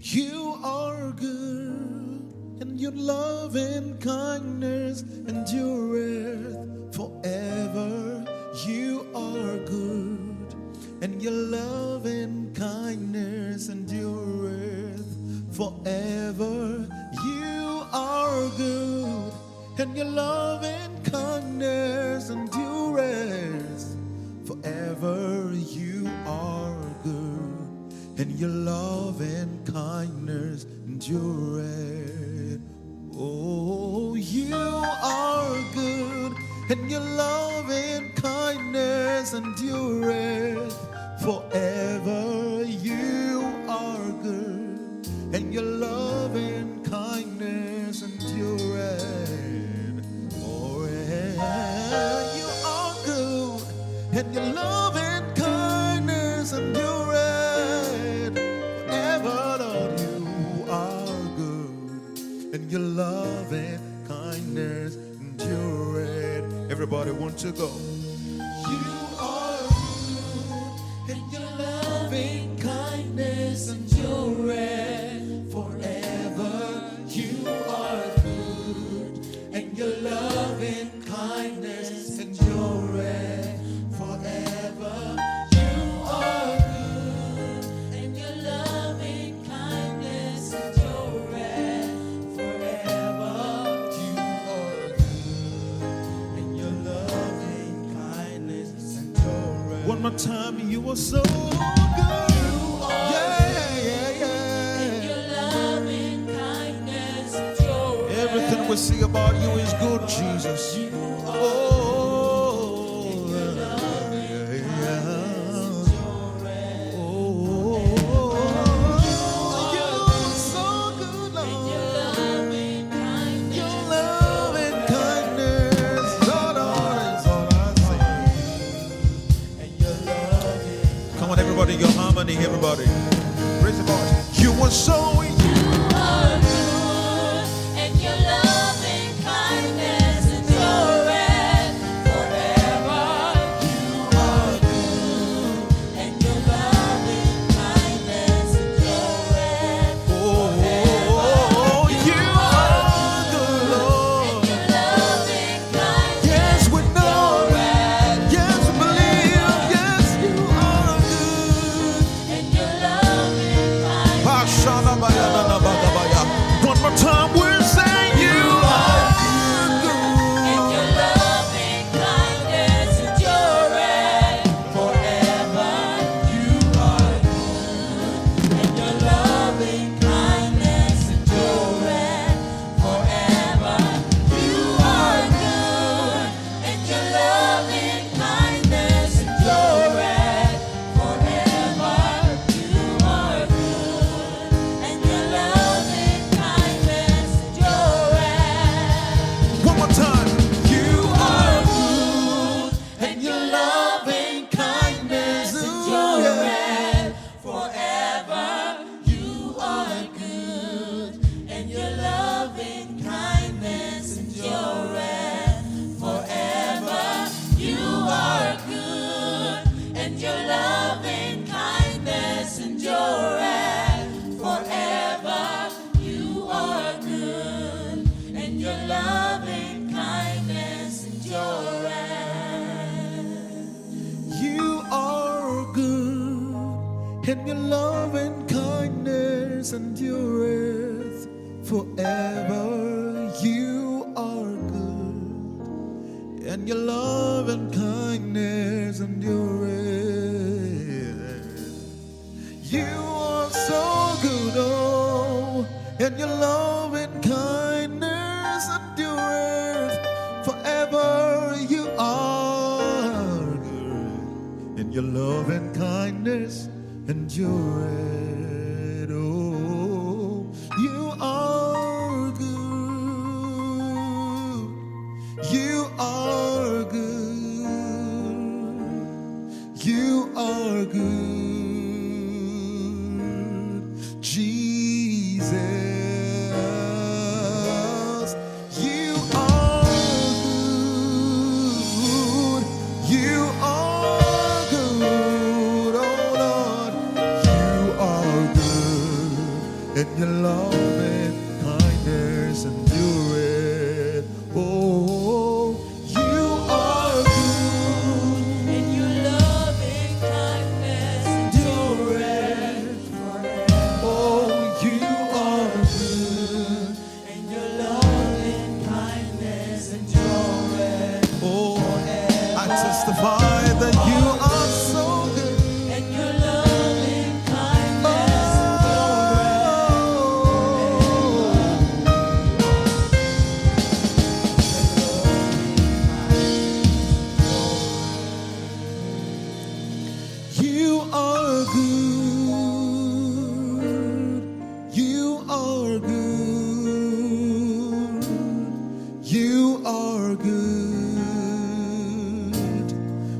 You are good, and your love and kindness endureth forever. You are good, and your love and kindness endureth forever. You are good, and your love and kindness endureth forever. You are good, and your love and kindness endureth. Oh, you are good, and your love and kindness endureth forever. You are good, and your love and kindness endureth forever. You are good, and your love and kindness endureth forever. Lord, you are good, and your love and kindness endureth. Everybody want to go. You are good, and your love and kindness endureth forever. You are good, and your love and kindness endureth forever. You are good, and your love and kindness endureth forever. You are good, and your love and kindness endureth. One more time, you are so good. Everything we see about you is good, Jesus. Oh, yeah. Oh, you're so good, Lord. Your love and kindness, Lord, is all I see. Come on, everybody, your harmony, everybody. Raise the voice. You are so good. One more time, we'll say you are good, and your love and kindness endureth forever. You are good, and your love and kindness endureth forever. You are good, and your love and kindness endureth forever. You are good, and your love and kindness endureth. One more time. You are good, and your love and kindness endureth forever. You are good, and your love and kindness endureth forever. You are good, and your love and kindness endureth forever. You are good, and your love and kindness endureth. You are good, and your love and kindness endureth forever. You are good, and your love and kindness endureth. You are so good, oh, and your love and kindness endureth forever. You are good, and your love and kindness endureth. Oh, you are good. You are good. You are good, Jesus. You are good. You are good, oh Lord. You are and your love and kindness endureth. Oh, you are good, and your love and kindness endureth forever. oh, you are good, And your love and kindness endureth oh, forever. I testify that you are so good. And your love and kindness You are good. You are good. You are good.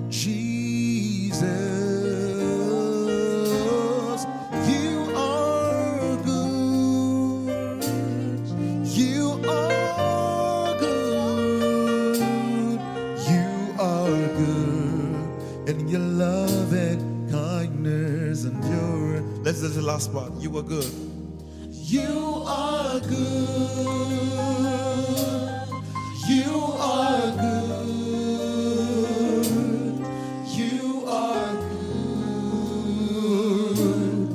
Jesus, you are good. You are good. You are good. And your love and kindness endure. Let's do the last part. You are good. You are good. You are good. You are good.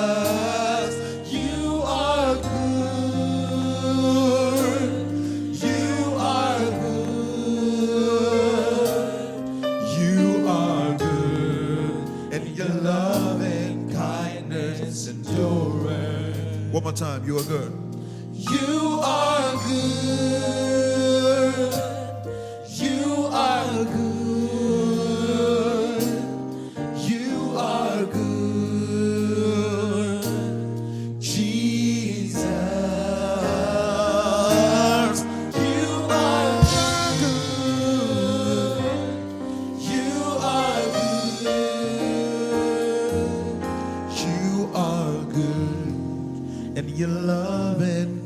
Jesus, you are good. You are good. You are good. And your love and kindness endure. One more time. You are good. You are good. You are good. You are good. Jesus, you are good. You are good. You are good. And your love and